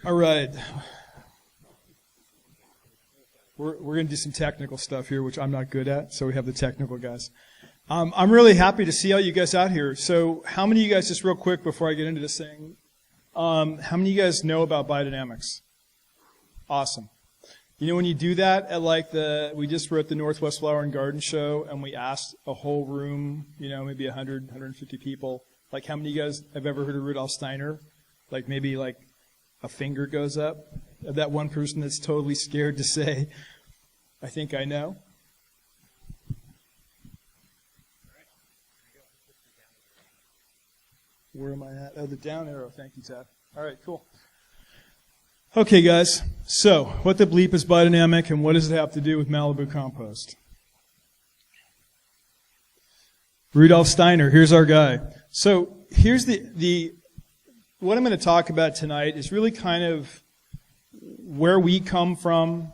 All right. We're going to do some technical stuff here, which I'm not good at, so we have the technical guys. I'm really happy to see all you guys out here. So how many of you guys, just real quick before I get into this thing, how many of you guys know about biodynamics? Awesome. You know, when you do that at we just were at the Northwest Flower and Garden Show, and we asked a whole room, maybe 100, 150 people, like how many of you guys have ever heard of Rudolf Steiner? Like maybe like a finger goes up. That one person that's totally scared to say, I think I know. Where am I at? Oh, the down arrow. Thank you, Ted. All right, cool. Okay, guys. So, what the bleep is biodynamic, and what does it have to do with Malibu Compost? Rudolf Steiner. Here's our guy. So, here's what I'm going to talk about tonight is really kind of where we come from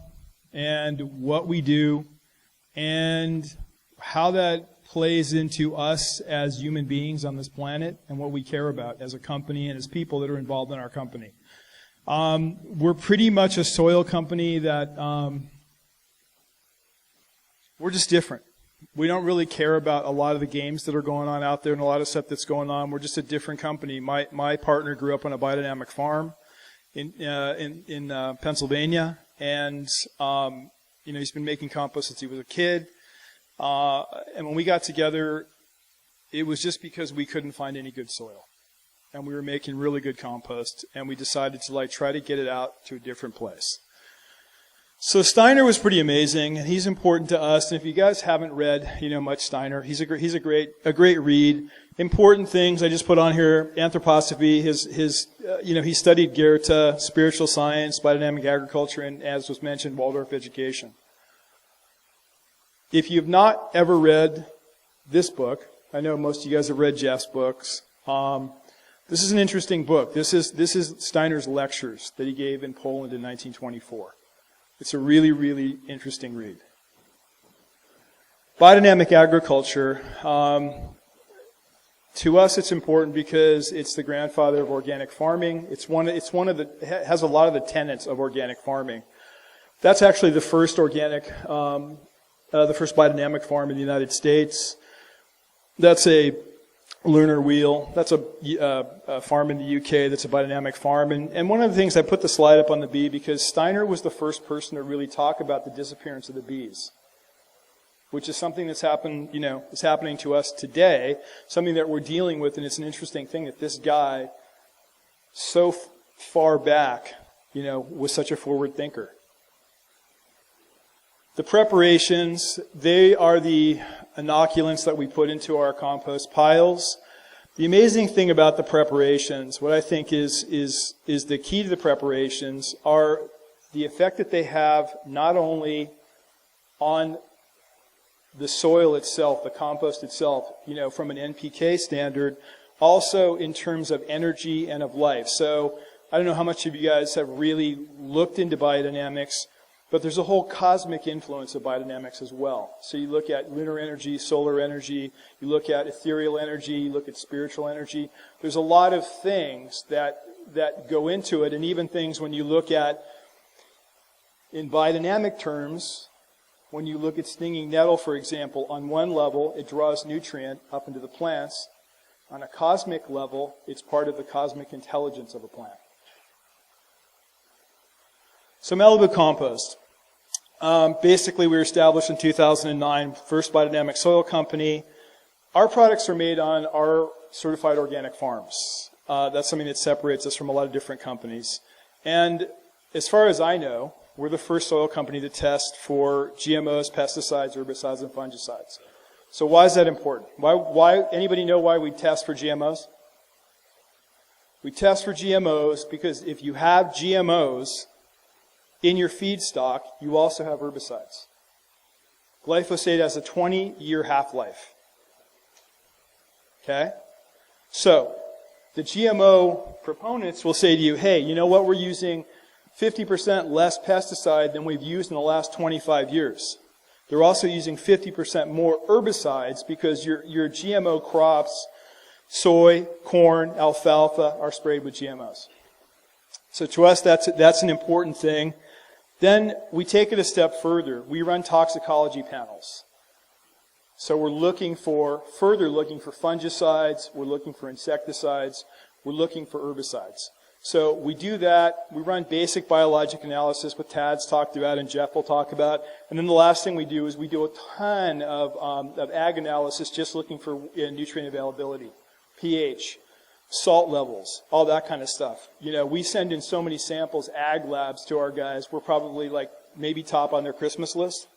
and what we do and how that plays into us as human beings on this planet and what we care about as a company and as people that are involved in our company. We're pretty much a soil company that we're just different. We don't really care about a lot of the games that are going on out there and a lot of stuff that's going on. We're just a different company. My partner grew up on a biodynamic farm in Pennsylvania, and he's been making compost since he was a kid. And when we got together, it was just because we couldn't find any good soil, and we were making really good compost, and we decided to try to get it out to a different place. So Steiner was pretty amazing, and he's important to us. And if you guys haven't read, much Steiner, he's a great read. Important things I just put on here: anthroposophy. He studied Goethe, spiritual science, biodynamic agriculture, and as was mentioned, Waldorf education. If you've not ever read this book, I know most of you guys have read Jeff's books. This is an interesting book. This is Steiner's lectures that he gave in Poland in 1924. It's a really, really interesting read. Biodynamic agriculture, to us it's important because it's the grandfather of organic farming. It has a lot of the tenets of organic farming. That's actually the first the first biodynamic farm in the United States. That's a lunar wheel. That's a farm in the UK that's a biodynamic farm. And one of the things, I put the slide up on the bee because Steiner was the first person to really talk about the disappearance of the bees, which is something that's happened, is happening to us today, something that we're dealing with, and it's an interesting thing that this guy, so far back, was such a forward thinker. The preparations, they are the inoculants that we put into our compost piles. The amazing thing about the preparations, what I think is the key to the preparations, are the effect that they have not only on the soil itself, the compost itself, from an NPK standard, also in terms of energy and of life. So I don't know how much of you guys have really looked into biodynamics, but there's a whole cosmic influence of biodynamics as well. So you look at lunar energy, solar energy, you look at ethereal energy, you look at spiritual energy. There's a lot of things that go into it, and even things when you look at, in biodynamic terms, when you look at stinging nettle, for example, on one level, it draws nutrient up into the plants. On a cosmic level, it's part of the cosmic intelligence of a plant. So Malibu Compost. Basically, we were established in 2009, first biodynamic soil company. Our products are made on our certified organic farms. That's something that separates us from a lot of different companies. And as far as I know, we're the first soil company to test for GMOs, pesticides, herbicides, and fungicides. So why is that important? Why? Anybody know why we test for GMOs? We test for GMOs because if you have GMOs in your feedstock, you also have herbicides. Glyphosate has a 20-year half-life. Okay? So, the GMO proponents will say to you, hey, you know what, we're using 50% less pesticide than we've used in the last 25 years. They're also using 50% more herbicides because your GMO crops, soy, corn, alfalfa, are sprayed with GMOs. So to us, that's an important thing. Then we take it a step further. We run toxicology panels. So we're looking for fungicides, we're looking for insecticides, we're looking for herbicides. So we do that. We run basic biologic analysis, what Tad's talked about and Jeff will talk about. And then the last thing we do is we do a ton of ag analysis, just looking for nutrient availability, pH, salt levels, all that kind of stuff. You know, we send in so many samples, ag labs, to our guys. We're probably like maybe top on their Christmas list.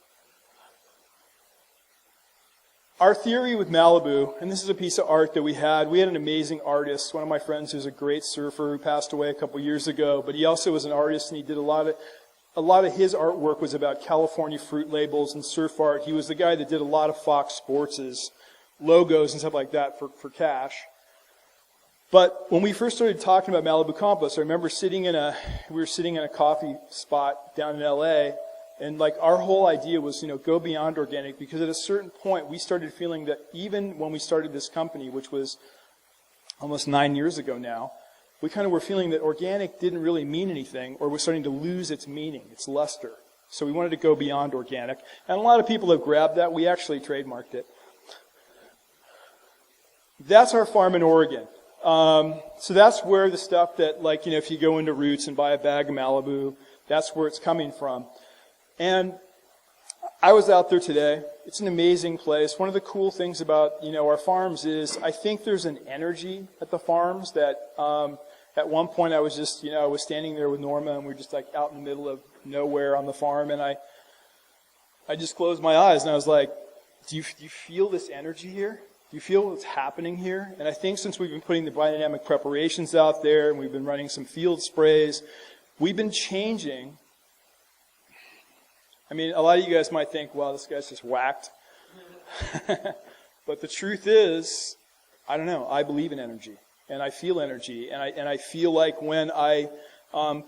Our theory with Malibu, and this is a piece of art that we had an amazing artist, one of my friends who's a great surfer who passed away a couple years ago, but he also was an artist and he did a lot of his artwork was about California fruit labels and surf art. He was the guy that did a lot of Fox Sports' logos and stuff like that for cash. But when we first started talking about Malibu Compost, I remember we were sitting in a coffee spot down in LA. And like our whole idea was, go beyond organic, because at a certain point we started feeling that even when we started this company, which was almost 9 years ago now, we kind of were feeling that organic didn't really mean anything, or was starting to lose its meaning, its luster. So we wanted to go beyond organic. And a lot of people have grabbed that. We actually trademarked it. That's our farm in Oregon. So that's where the stuff that, if you go into Roots and buy a bag of Malibu, that's where it's coming from. And I was out there today. It's an amazing place. One of the cool things about, our farms is I think there's an energy at the farms that at one point I was just, I was standing there with Norma and we were just like out in the middle of nowhere on the farm, and I just closed my eyes and I was like, do you feel this energy here? Do you feel what's happening here? And I think since we've been putting the biodynamic preparations out there and we've been running some field sprays, we've been changing. I mean, a lot of you guys might think, wow, this guy's just whacked. But the truth is, I don't know, I believe in energy, and I feel energy, and I feel like when I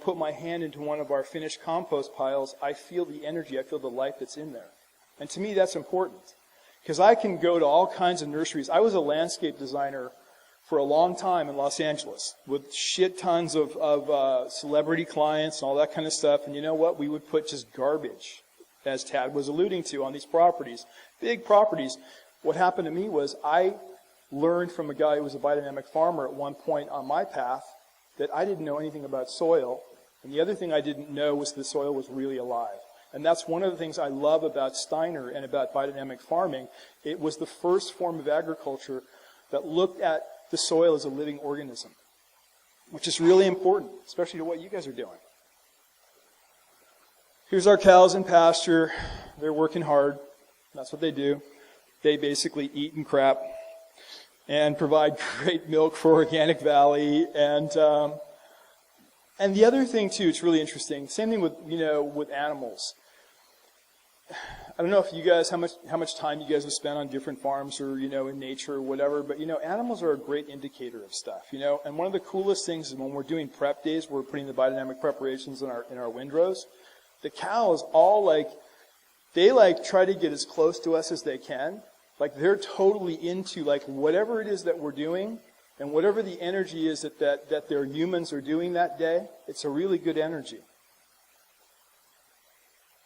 put my hand into one of our finished compost piles, I feel the energy, I feel the life that's in there. And to me, that's important, because I can go to all kinds of nurseries. I was a landscape designer for a long time in Los Angeles with shit tons of celebrity clients and all that kind of stuff, and you know what? We would put just garbage, as Tad was alluding to, on these properties, big properties. What happened to me was I learned from a guy who was a biodynamic farmer at one point on my path that I didn't know anything about soil, and the other thing I didn't know was the soil was really alive. And that's one of the things I love about Steiner and about biodynamic farming. It was the first form of agriculture that looked at the soil as a living organism, which is really important, especially to what you guys are doing. Here's our cows in pasture. They're working hard. That's what they do. They basically eat and crap and provide great milk for Organic Valley. And the other thing too, it's really interesting. Same thing with with animals. I don't know if you guys how much time you guys have spent on different farms or in nature or whatever, but animals are a great indicator of stuff. And one of the coolest things is when we're doing prep days, we're putting the biodynamic preparations in our windrows. The cows all they try to get as close to us as they can. Like they're totally into whatever it is that we're doing, and whatever the energy is that their humans are doing that day. It's a really good energy.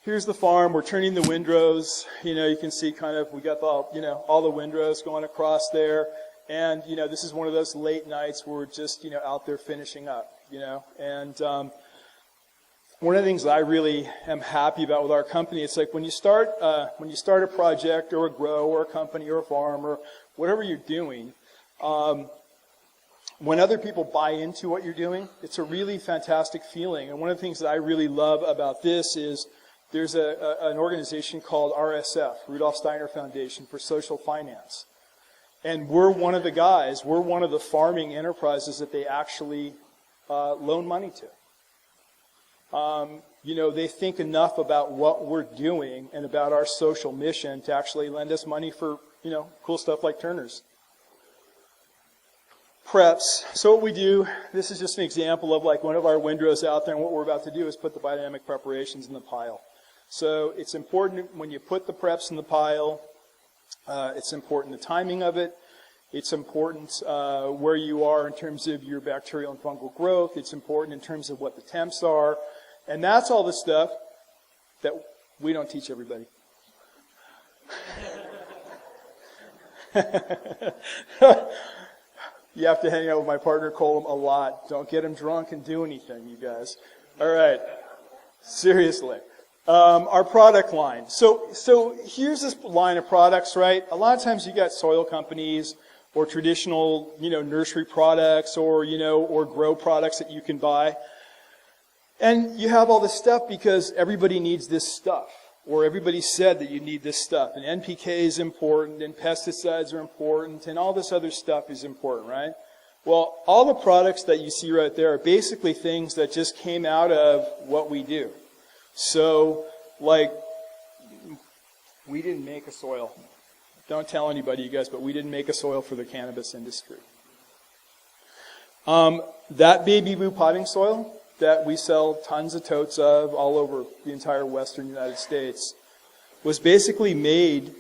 Here's the farm. We're turning the windrows. You can see we got all the windrows going across there, and this is one of those late nights where we're just out there finishing up. And one of the things that I really am happy about with our company, it's like when you start a project or a grow or a company or a farm or whatever you're doing, when other people buy into what you're doing, it's a really fantastic feeling. And one of the things that I really love about this is there's an organization called RSF, Rudolf Steiner Foundation for Social Finance. And we're one of the farming enterprises that they actually loan money to. They think enough about what we're doing and about our social mission to actually lend us money for, cool stuff like Turner's. Preps. So what we do, this is just an example of one of our windrows out there, and what we're about to do is put the biodynamic preparations in the pile. So it's important when you put the preps in the pile, it's important the timing of it. It's important where you are in terms of your bacterial and fungal growth. It's important in terms of what the temps are. And that's all the stuff that we don't teach everybody. You have to hang out with my partner Colum a lot. Don't get him drunk and do anything, you guys. All right. Seriously. Our product line. So here's this line of products, right? A lot of times you got soil companies or traditional, nursery products or grow products that you can buy. And you have all this stuff because everybody needs this stuff. Or everybody said that you need this stuff. And NPK is important, and pesticides are important, and all this other stuff is important, right? Well, all the products that you see right there are basically things that just came out of what we do. So, like, we didn't make a soil. Don't tell anybody, you guys, but we didn't make a soil for the cannabis industry. That baby boo potting soil that we sell tons of totes of all over the entire western United States was basically made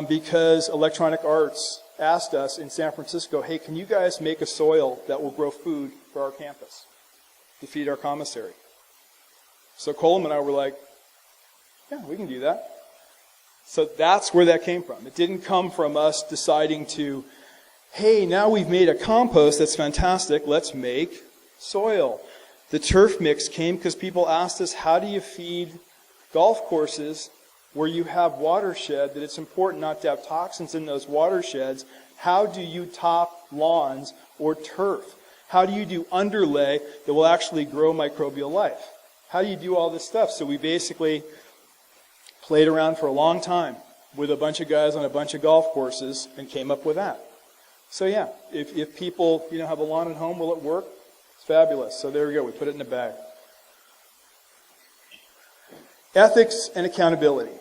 because Electronic Arts asked us in San Francisco, hey, can you guys make a soil that will grow food for our campus to feed our commissary? So Colum and I were like, yeah, we can do that. So that's where that came from. It didn't come from us deciding to, hey, now we've made a compost that's fantastic, let's make soil. The turf mix came because people asked us, how do you feed golf courses where you have watershed, that it's important not to have toxins in those watersheds? How do you top lawns or turf? How do you do underlay that will actually grow microbial life? How do you do all this stuff? So we basically played around for a long time with a bunch of guys on a bunch of golf courses and came up with that. So yeah, if people have a lawn at home, will it work? It's fabulous. So there we go. We put it in a bag. Ethics and accountability.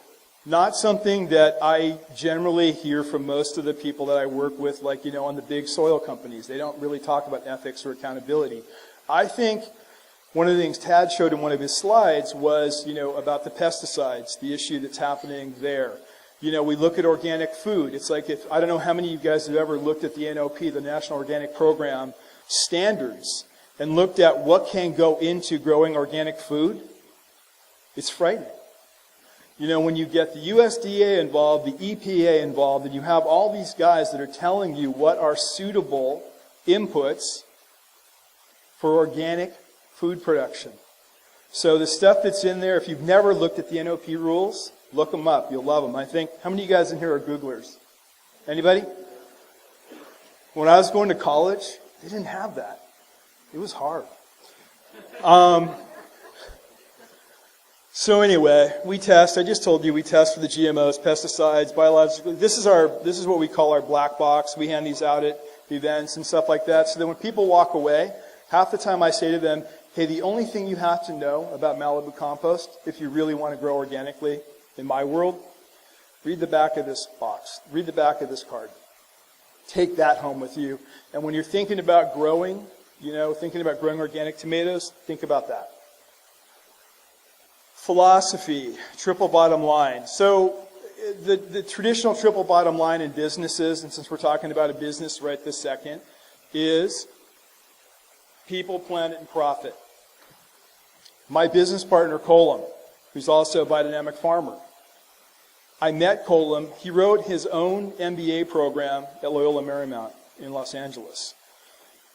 Not something that I generally hear from most of the people that I work with, like, on the big soil companies. They don't really talk about ethics or accountability. I think one of the things Tad showed in one of his slides was, about the pesticides, the issue that's happening there. We look at organic food. It's like I don't know how many of you guys have ever looked at the NOP, the National Organic Program standards, and looked at what can go into growing organic food. It's frightening. When you get the USDA involved, the EPA involved, and you have all these guys that are telling you what are suitable inputs for organic food production. So the stuff that's in there, if you've never looked at the NOP rules, look them up. You'll love them. I think, how many of you guys in here are Googlers? Anybody? When I was going to college, they didn't have that. It was hard. So anyway, we test. I just told you we test for the GMOs, pesticides, biologically. This is what we call our black box. We hand these out at events and stuff like that. So that when people walk away, half the time I say to them, hey, the only thing you have to know about Malibu Compost, if you really want to grow organically in my world, read the back of this box. Read the back of this card. Take that home with you. And when you're thinking about growing, thinking about growing organic tomatoes, think about that. Philosophy, triple bottom line. So the traditional triple bottom line in businesses, and since we're talking about a business right this second, is people, planet, and profit. My business partner, Colum, who's also a biodynamic farmer. I met Colum. He wrote his own MBA program at Loyola Marymount in Los Angeles.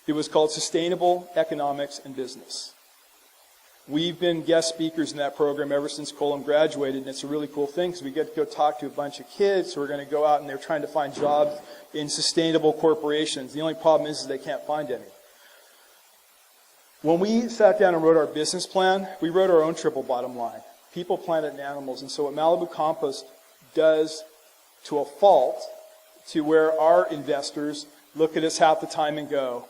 It was called Sustainable Economics and Business. We've been guest speakers in that program ever since Colum graduated, and it's a really cool thing because we get to go talk to a bunch of kids who are going to go out and they're trying to find jobs in sustainable corporations. The only problem is they can't find any. When we sat down and wrote our business plan, we wrote our own triple bottom line. People, planet, and animals. And so what Malibu Compost does to a fault, to where our investors look at us half the time and go,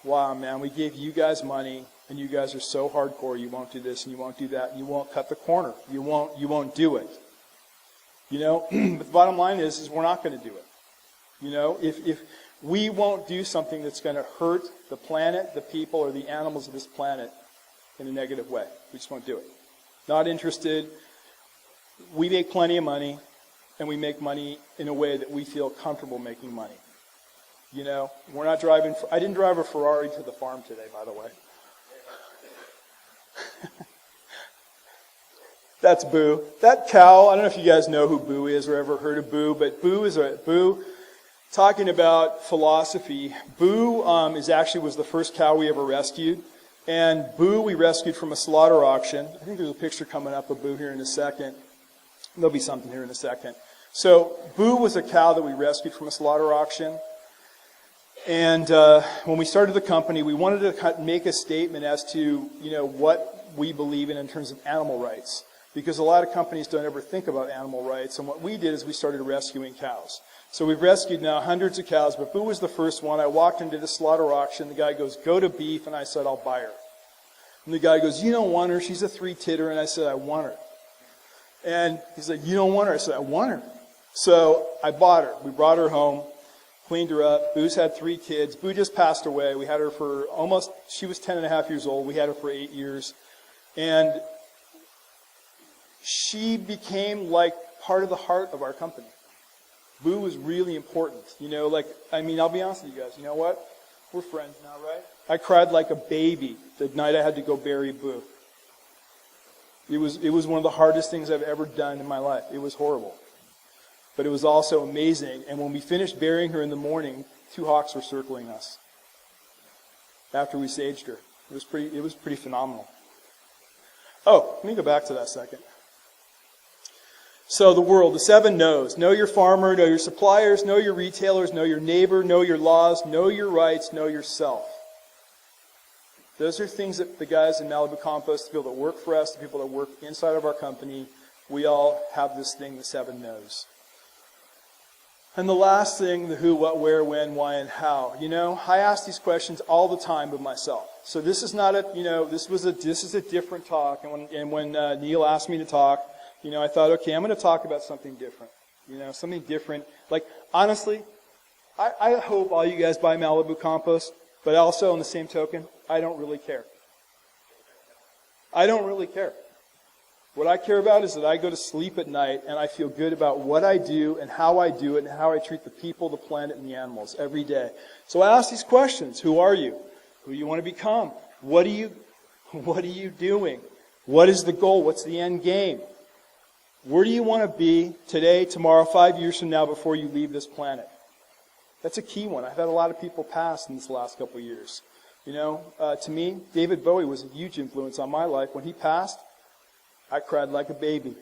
wow, man, we gave you guys money, and you guys are so hardcore, you won't do this, and you won't do that, and you won't cut the corner. You won't do it. But the bottom line is we're not going to do it. If we won't do something that's going to hurt the planet, the people, or the animals of this planet in a negative way. We just won't do it. Not interested. We make plenty of money. and we make money in a way that we feel comfortable making money. You know, we're not driving, I didn't drive a Ferrari to the farm today, by the way. That's Boo. That cow, I don't know if you guys know who Boo is or ever heard of Boo, but Boo, talking about philosophy, Boo was the first cow we ever rescued. And Boo we rescued from a slaughter auction. I think there's a picture coming up of Boo here in a second. There'll be something here in a second. So Boo was a cow that we rescued from a slaughter auction. And when we started the company, we wanted to make a statement as to, you know, what we believe in terms of animal rights. Because a lot of companies don't ever think about animal rights. And what we did is we started rescuing cows. So we've rescued now hundreds of cows, but Boo was the first one. I walked into the slaughter auction. The guy goes, go to beef. And I said, I'll buy her. And the guy goes, you don't want her. She's a 3-titter. And I said, I want her. And he's like, you don't want her. I said, I want her. So I bought her. We brought her home, cleaned her up. Boo's had 3 kids. Boo just passed away. We had her for she was 10 and a half years old. We had her for 8 years. And she became like part of the heart of our company. Boo was really important. You know, I'll be honest with you guys. You know what? We're friends now, right? I cried like a baby the night I had to go bury Boo. It was one of the hardest things I've ever done in my life. It was horrible. But it was also amazing. And when we finished burying her in the morning, 2 hawks were circling us after we saged her. It was pretty phenomenal. Oh, let me go back to that second. So the world, the 7 no's. Know your farmer, know your suppliers, know your retailers, know your neighbor, know your laws, know your rights, know yourself. Those are things that the guys in Malibu Compost, the people that work for us, the people that work inside of our company, we all have this thing, the 7 no's. And the last thing, the who, what, where, when, why, and how. You know, I ask these questions all the time of myself. So this is not this is a different talk. And when Neil asked me to talk, you know, I thought, okay, I'm going to talk about something different. You know, something different. Like, honestly, I hope all you guys buy Malibu Compost, but also on the same token, I don't really care. I don't really care. What I care about is that I go to sleep at night and I feel good about what I do and how I do it and how I treat the people, the planet, and the animals every day. So I ask these questions. Who are you? Who do you want to become? What are you doing? What is the goal? What's the end game? Where do you want to be today, tomorrow, 5 years from now before you leave this planet? That's a key one. I've had a lot of people pass in this last couple of years. You know, to me, David Bowie was a huge influence on my life. When he passed, I cried like a baby.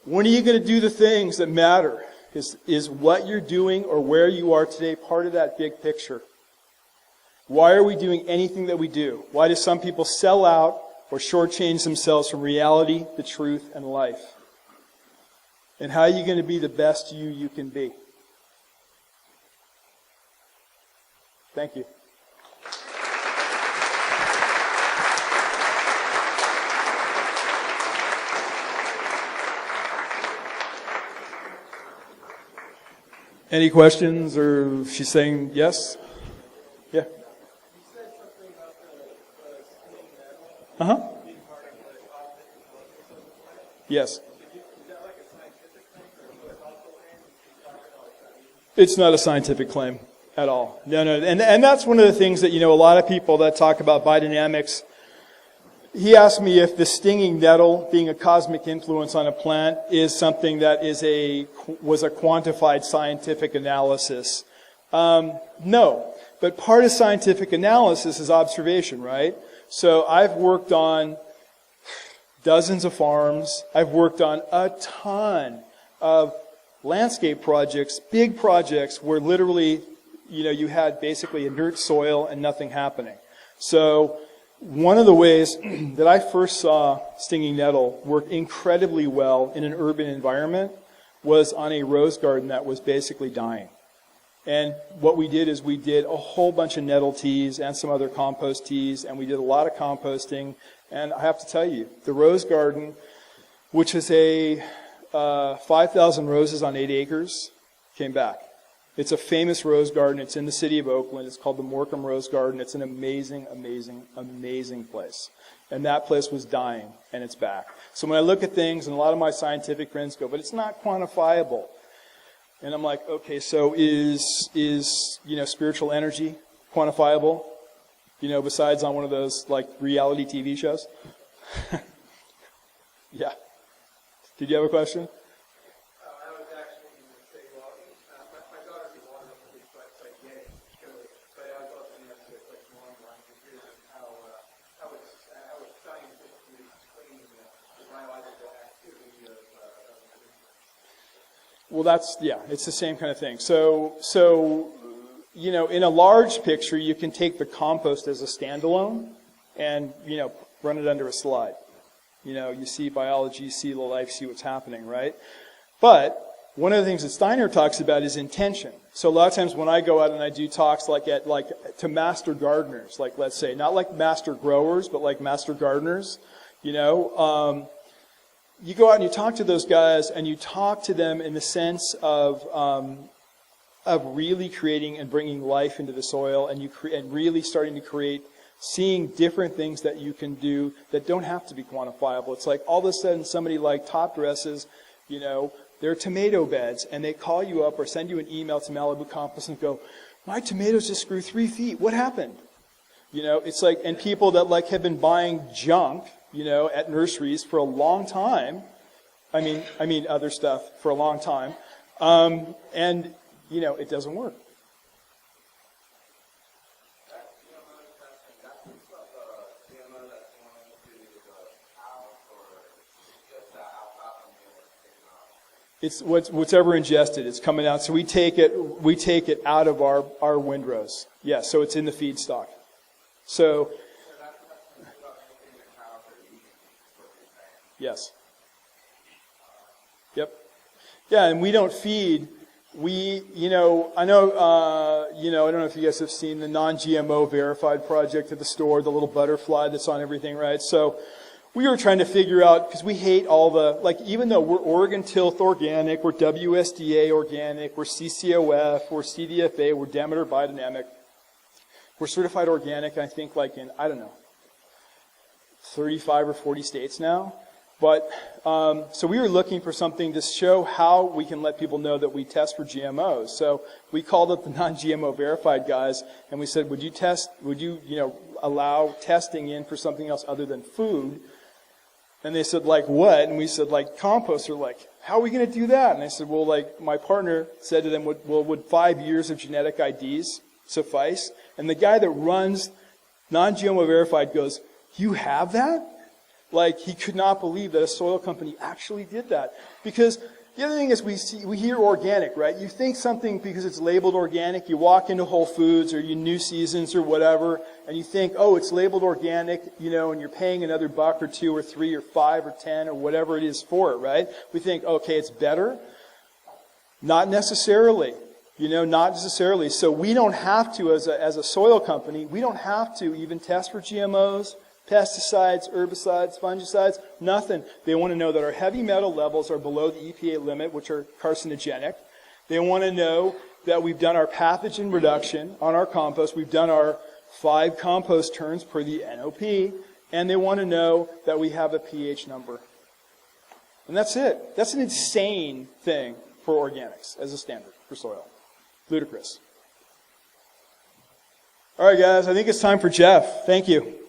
When are you going to do the things that matter? Is what you're doing or where you are today part of that big picture? Why are we doing anything that we do? Why do some people sell out or shortchange themselves from reality, the truth, and life? And how are you going to be the best you can be? Thank you. Any questions, or she's saying yes? Yeah. You said something about the metal being part of the cosmetic. Yes. Is that like a scientific thing, or a philosophical thing? It's not a scientific claim at all. No. And that's one of the things that, you know, a lot of people that talk about biodynamics, he asked me if the stinging nettle being a cosmic influence on a plant is something that was a quantified scientific analysis. No. But part of scientific analysis is observation, right? So I've worked on dozens of farms. I've worked on a ton of landscape projects, big projects where literally, you know, you had basically inert soil and nothing happening. So one of the ways that I first saw stinging nettle work incredibly well in an urban environment was on a rose garden that was basically dying. And what we did is we did a whole bunch of nettle teas and some other compost teas, and we did a lot of composting. And I have to tell you, the rose garden, which is 5,000 roses on 8 acres, came back. It's a famous rose garden. It's in the city of Oakland. It's called the Morecambe Rose Garden. It's an amazing, amazing, amazing place. And that place was dying, and it's back. So when I look at things, and a lot of my scientific friends go, but it's not quantifiable. And I'm like, okay, so is spiritual energy quantifiable? Besides on one of those, like, reality TV shows? Yeah. Did you have a question? I was actually going to say, well, my daughter's a wonderful, but I get it. But I was also going to ask a question along the lines of how it's scientifically explaining the biological activity of Well, it's the same kind of thing. So in a large picture, you can take the compost as a standalone and, run it under a slide. You see biology, you see the life, see what's happening, right? But one of the things that Steiner talks about is intention. So a lot of times when I go out and I do talks to master gardeners, like let's say, not like master growers, but like master gardeners, you go out and you talk to those guys and you talk to them in the sense of really creating and bringing life into the soil and really starting to create, seeing different things that you can do that don't have to be quantifiable. It's like all of a sudden somebody like top dresses, their tomato beds, and they call you up or send you an email to Malibu Compost and go, my tomatoes just grew 3 feet. What happened? It's like, and people that like have been buying junk, at nurseries for a long time. I mean other stuff for a long time. And it doesn't work. It's what's ever ingested. It's coming out. So we take it out of our windrows. Yeah, so it's in the feedstock. So yes. Yep. Yeah, and we don't feed. I know, I don't know if you guys have seen the non-GMO verified project at the store, the little butterfly that's on everything, right? So we were trying to figure out, because we hate all the, even though we're Oregon Tilth organic, we're WSDA organic, we're CCOF, we're CDFA, we're Demeter Biodynamic, we're certified organic, I think, in, 35 or 40 states now. But, so we were looking for something to show how we can let people know that we test for GMOs. So we called up the non-GMO verified guys, and we said, would you allow testing in for something else other than food? And they said, like what? And we said, like compost. They're like, how are we going to do that? And I said, well, my partner said to them, would 5 years of genetic IDs suffice? And the guy that runs non-GMO verified goes, you have that? He could not believe that a soil company actually did that. Because the other thing is we hear organic, right? You think something, because it's labeled organic, you walk into Whole Foods or New Seasons or whatever, and you think, oh, it's labeled organic, and you're paying another $1 or $2 or $3 or $5 or $10 or whatever it is for it, right? We think, okay, it's better. Not necessarily. Not necessarily. So we don't have to, as a soil company, we don't have to even test for GMOs, pesticides, herbicides, fungicides, nothing. They want to know that our heavy metal levels are below the EPA limit, which are carcinogenic. They want to know that we've done our pathogen reduction on our compost. We've done our 5 compost turns per the NOP. And they want to know that we have a pH number. And that's it. That's an insane thing for organics as a standard for soil. Ludicrous. All right, guys, I think it's time for Jeff. Thank you.